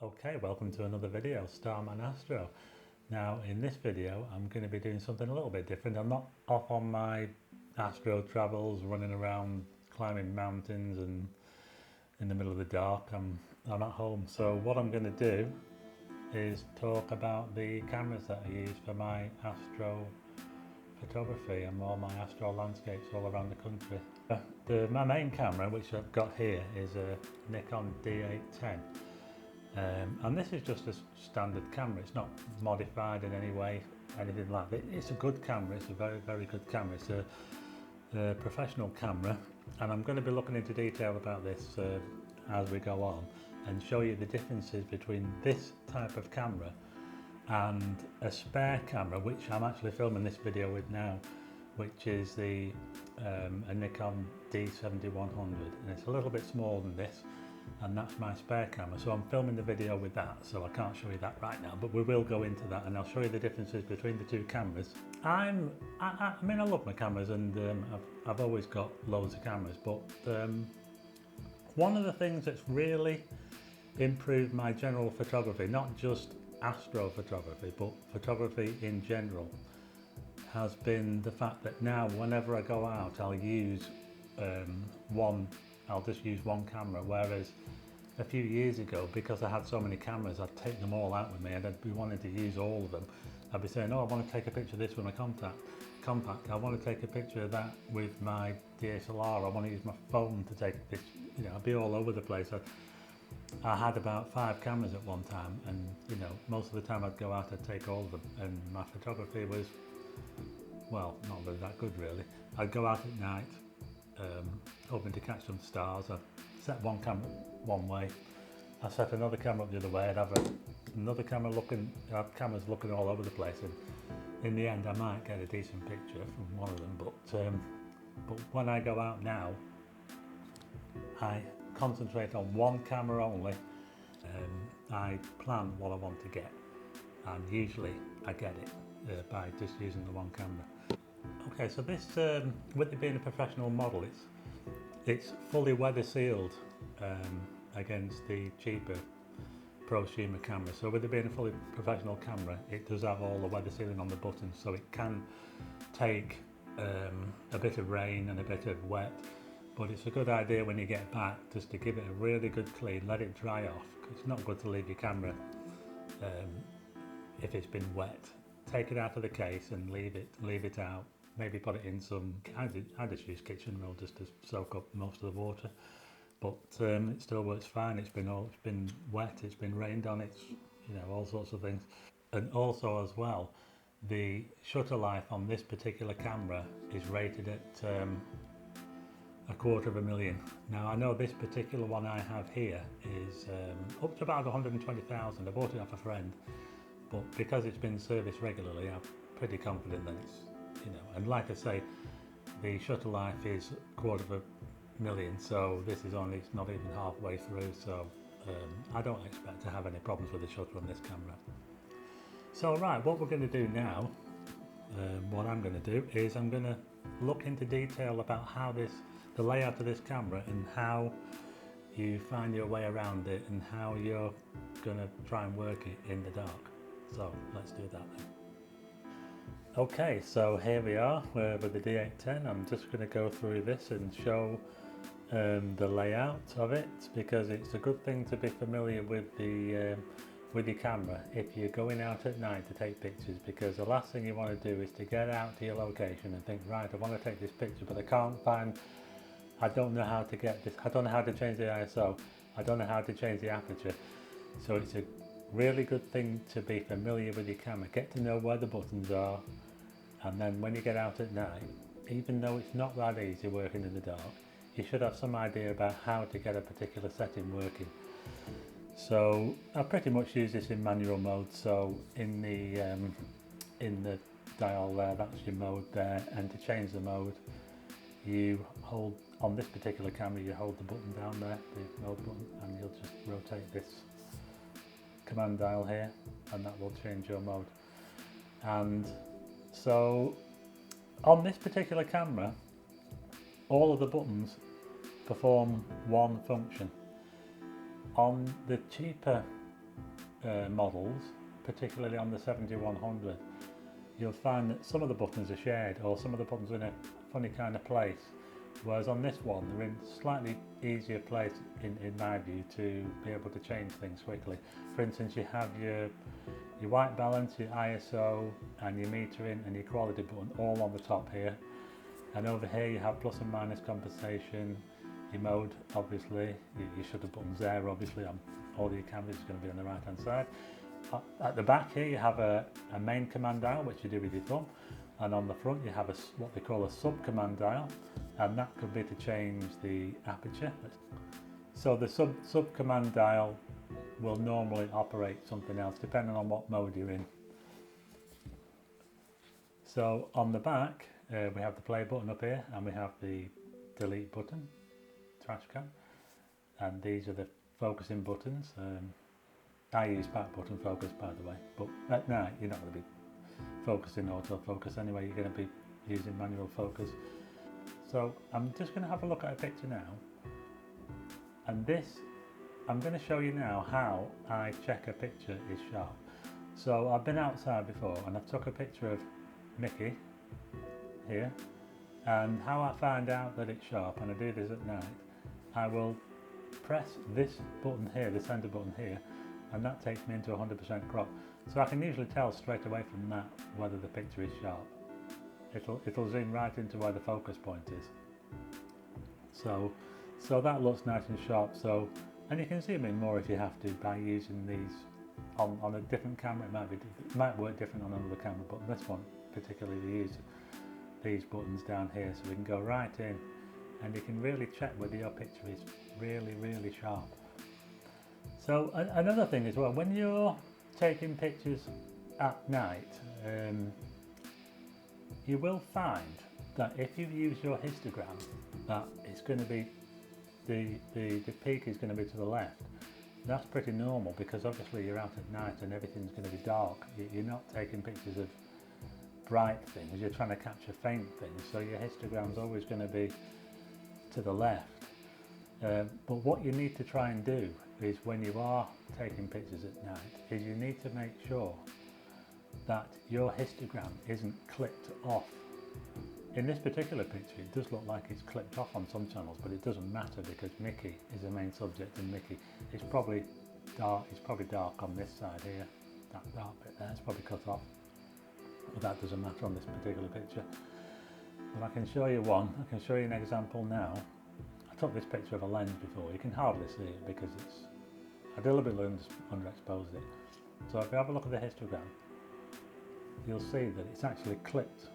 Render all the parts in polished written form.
Okay, welcome to another video, Starman Astro. Now in this video I'm going to be doing something a little bit different. I'm not off on my astro travels running around climbing mountains and in the middle of the dark. I'm at home. So what I'm going to do is talk about the cameras that I use for my astro photography and all my astro landscapes all around the country. My main camera, which I've got here, is a Nikon D810. And this is just a standard camera. It's not modified in any way, anything like that. It's a good camera. It's a very, very good camera. It's a professional camera, and I'm going to be looking into detail about this as we go on and show you the differences between this type of camera and a spare camera, which I'm actually filming this video with now, which is a Nikon D7100, and it's a little bit smaller than this, and that's my spare camera. So I'm filming the video with that, so I can't show you that right now, but we will go into that and I'll show you the differences between the two cameras. I mean, I love my cameras, and I've always got loads of cameras, but one of the things that's really improved my general photography, not just astrophotography, but photography in general, has been the fact that now whenever I go out I'll use I'll just use one camera, whereas a few years ago, because I had so many cameras, I'd take them all out with me and I'd be wanting to use all of them. I'd be saying, oh, I want to take a picture of this with my compact. I want to take a picture of that with my DSLR. I want to use my phone to take a picture. You know, I'd be all over the place. I had about 5 cameras at one time, and you know, most of the time I'd go out, I'd take all of them, and my photography was, well, not really that good really. I'd go out at night, hoping to catch some stars. I'd set one camera one way, I set another camera up the other way, I'd have another camera looking, I'd have cameras looking all over the place, and in the end I might get a decent picture from one of them, but when I go out now, I concentrate on one camera only. I plan what I want to get, and usually I get it by just using the one camera. Okay, so this, with it being a professional model, it's fully weather sealed against the cheaper prosumer camera. So with it being a fully professional camera, it does have all the weather sealing on the buttons, so it can take a bit of rain and a bit of wet, but it's a good idea when you get back just to give it a really good clean, let it dry off, because it's not good to leave your camera if it's been wet. Take it out of the case and leave it out. Maybe put it in some, I just use kitchen roll just to soak up most of the water, but it still works fine. It's been wet, it's been rained on, it's, you know, all sorts of things. And also as well, the shutter life on this particular camera is rated at 250,000. Now I know this particular one I have here is up to about 120,000. I bought it off a friend, but because it's been serviced regularly, I'm pretty confident that it's, you know, and like I say, the shutter life is 250,000, so this is only, it's not even halfway through, so I don't expect to have any problems with the shutter on this camera. So right, what we're going to do now, what I'm going to do is I'm going to look into detail about how the layout of this camera and how you find your way around it and how you're going to try and work it in the dark. So let's do that then. Okay, so here we are with the D810. I'm just going to go through this and show the layout of it, because it's a good thing to be familiar with your camera if you're going out at night to take pictures, because the last thing you want to do is to get out to your location and think, right, I want to take this picture, but I don't know how to get this, I don't know how to change the ISO, I don't know how to change the aperture. So it's a really good thing to be familiar with your camera, get to know where the buttons are, and then when you get out at night, even though it's not that easy working in the dark, you should have some idea about how to get a particular setting working. So I pretty much use this in manual mode, so in the dial there, that's your mode there, and to change the mode, you hold, on this particular camera, you hold the button down there, the mode button, and you'll just rotate this command dial here, and that will change your mode. And so on this particular camera, all of the buttons perform one function. On the cheaper models, particularly on the 7100, you'll find that some of the buttons are shared, or some of the buttons are in a funny kind of place, whereas on this one they're in slightly easier place in my view to be able to change things quickly. For instance, you have your white balance, your ISO and your metering and your quality button all on the top here, and over here you have plus and minus compensation, your mode obviously, your shutter buttons there obviously on all your cameras is going to be on the right hand side. At the back here you have a main command dial which you do with your thumb, and on the front you have what they call a sub command dial, and that could be to change the aperture. So the sub command dial will normally operate something else depending on what mode you're in. So on the back we have the play button up here, and we have the delete button, trash can, and these are the focusing buttons. I use back button focus, by the way, but at night you're not going to be focusing autofocus anyway, you're going to be using manual focus. So I'm just going to have a look at a picture now, and this I'm going to show you now how I check a picture is sharp. So I've been outside before and I took a picture of Mickey here, and how I find out that it's sharp, and I do this at night, I will press this button here, the center button here, and that takes me into 100% crop. So I can usually tell straight away from that whether the picture is sharp. It'll zoom right into where the focus point is. So that looks nice and sharp. And you can zoom in more if you have to by using these on a different camera. It might work different on another camera, but this one particularly we use these buttons down here, so we can go right in and you can really check whether your picture is really sharp. So another thing as well, when you're taking pictures at night, you will find that if you use your histogram, that it's going to be the peak is going to be to the left. That's pretty normal because obviously you're out at night and everything's going to be dark. You're not taking pictures of bright things, you're trying to capture faint things, so your histogram's always going to be to the left. But what you need to try and do is, when you are taking pictures at night, is you need to make sure that your histogram isn't clipped off. In this particular picture it does look like it's clipped off on some channels, but it doesn't matter because Mickey is the main subject, and Mickey is probably dark. It's probably dark on this side here, that dark bit there, it's probably cut off, but that doesn't matter on this particular picture. But I can show you one. I can show you an example now. I took this picture of a lens before. You can hardly see it because I deliberately underexposed it. So if you have a look at the histogram, you'll see that it's actually clipped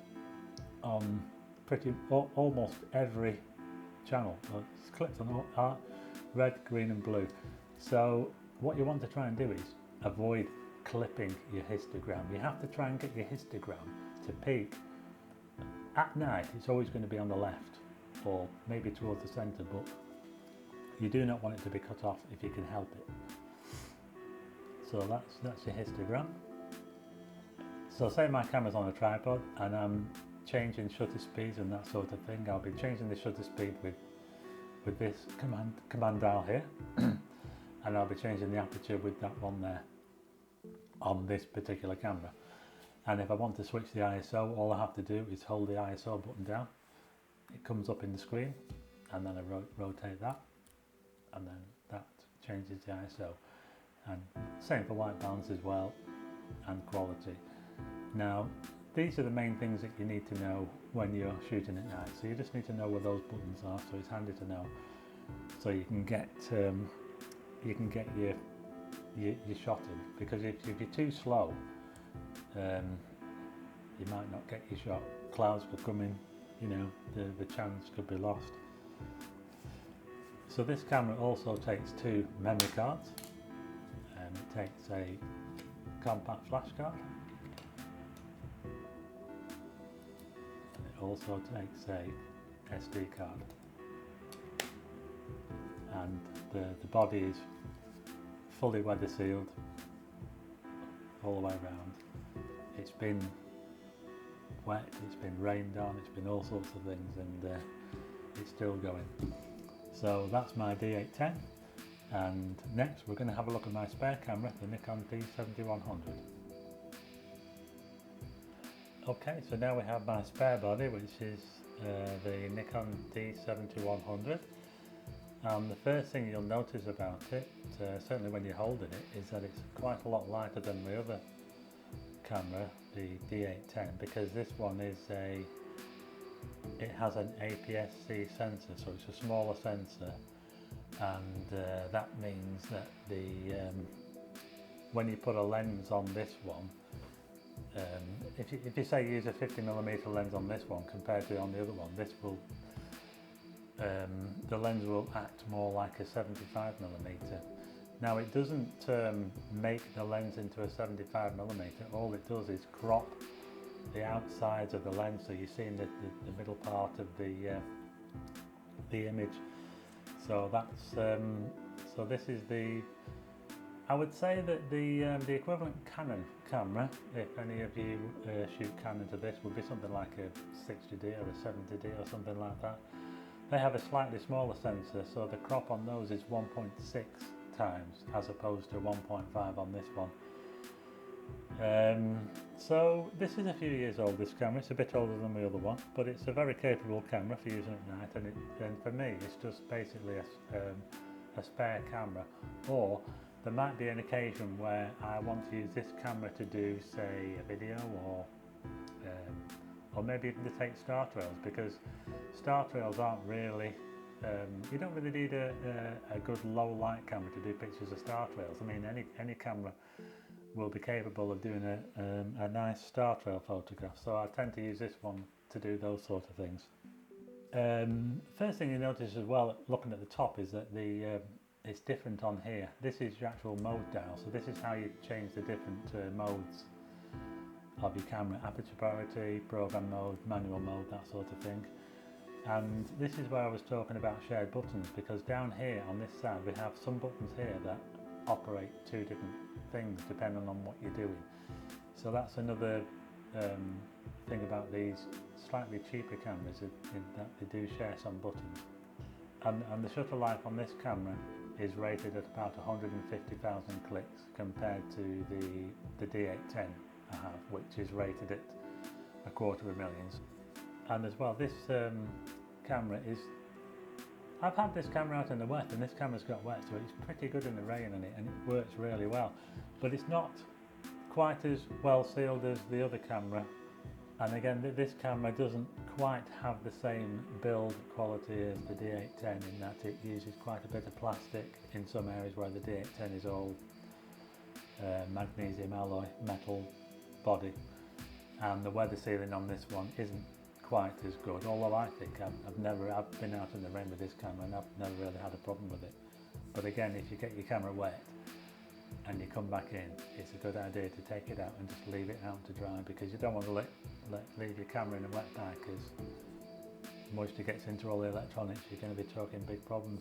on almost every channel. It's clipped on red, green and blue. So what you want to try and do is avoid clipping your histogram. You have to try and get your histogram to peak. At night it's always going to be on the left or maybe towards the centre, but you do not want it to be cut off if you can help it. So that's your histogram. So say my camera's on a tripod and I'm changing shutter speeds and that sort of thing. I'll be changing the shutter speed with this command dial here and I'll be changing the aperture with that one there on this particular camera. And if I want to switch the ISO, all I have to do is hold the ISO button down. It comes up in the screen, and then I rotate that, and then that changes the ISO. And same for white balance as well, and quality. Now, these are the main things that you need to know when you're shooting at night. So you just need to know where those buttons are, so it's handy to know. So you can get your shot in, because if you're too slow, you might not get your shot. Clouds could come in, you know, the chance could be lost. So this camera also takes 2 memory cards, and it takes a compact flash card, and it also takes a SD card, and the body is fully weather sealed all the way around. It's been wet, it's been rained on, it's been all sorts of things, and it's still going. So that's my D810. And next we're going to have a look at my spare camera, the Nikon D7100. Okay, so now we have my spare body, which is the Nikon D7100. The first thing you'll notice about it, certainly when you're holding it, is that it's quite a lot lighter than the other camera, the D810, because this one is it has an APS-C sensor, so it's a smaller sensor, and that means that when you put a lens on this one, if you say use a 50mm lens on this one compared to on the other one, this will the lens will act more like a 75mm. Now it doesn't make the lens into a 75mm, all it does is crop the outsides of the lens, so you see in the middle part of the image. So that's so this is I would say that the equivalent Canon camera, if any of you shoot Canon to this, would be something like a 60D or a 70D or something like that. They have a slightly smaller sensor, so the crop on those is 1.6 times as opposed to 1.5 on this one. So this is a few years old, this camera. It's a bit older than the other one, but it's a very capable camera for using at night, and for me it's just basically a spare camera. Or there might be an occasion where I want to use this camera to do, say, a video, or maybe even to take star trails, because star trails aren't really, you don't really need a good low light camera to do pictures of star trails. I mean, any camera will be capable of doing a nice star trail photograph, so I tend to use this one to do those sort of things. First thing you notice as well, looking at the top, is that it's different on here. This is your actual mode dial, so this is how you change the different modes of your camera: aperture priority, program mode, manual mode, that sort of thing. And this is where I was talking about shared buttons, because down here on this side we have some buttons here that operate two different things depending on what you're doing. So that's another thing about these slightly cheaper cameras, that they do share some buttons. And the shutter life on this camera is rated at about 150,000 clicks compared to the D810 I have, which is rated at 250,000. And as well, this camera is, I've had this camera out in the wet, and this camera's got wet, so it's pretty good in the rain and it works really well. But it's not quite as well sealed as the other camera, and again this camera doesn't quite have the same build quality as the D810, in that it uses quite a bit of plastic in some areas, where the D810 is all magnesium alloy metal body, and the weather sealing on this one isn't quite as good, although I think I've been out in the rain with this camera and I've never really had a problem with it. But again, if you get your camera wet and you come back in, it's a good idea to take it out and just leave it out to dry, because you don't want to leave your camera in a wet bag, because moisture gets into all the electronics, you're going to be talking big problems.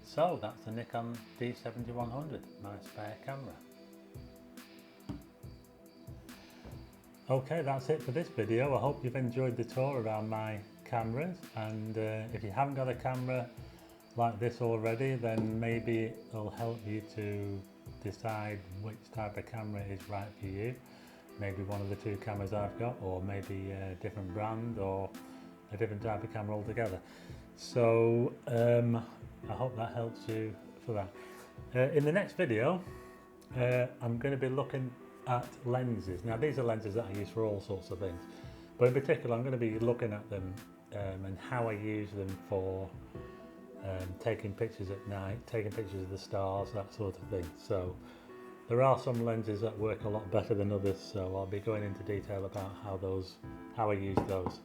So that's the Nikon D7100, my spare camera. Okay, that's it for this video. I hope you've enjoyed the tour around my cameras, and if you haven't got a camera like this already, then maybe it'll help you to decide which type of camera is right for you. Maybe one of the two cameras I've got, or maybe a different brand, or a different type of camera altogether. So I hope that helps you for that. In the next video, I'm going to be looking at lenses. Now these are lenses that I use for all sorts of things, but in particular I'm going to be looking at them and how I use them for taking pictures at night, taking pictures of the stars, that sort of thing. So there are some lenses that work a lot better than others, so I'll be going into detail about how I use those.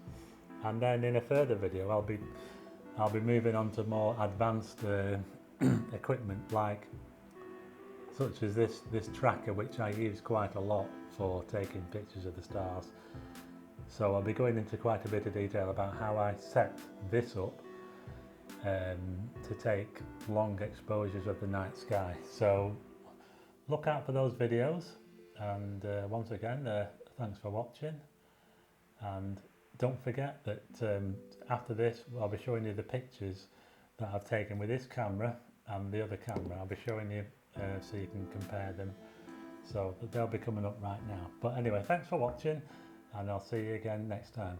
And then in a further video I'll be moving on to more advanced equipment, such as this tracker, which I use quite a lot for taking pictures of the stars. So I'll be going into quite a bit of detail about how I set this up to take long exposures of the night sky. So look out for those videos, and once again thanks for watching, and don't forget that after this I'll be showing you the pictures that I've taken with this camera and the other camera. I'll be showing you so you can compare them. So they'll be coming up right now. But anyway, thanks for watching, and I'll see you again next time.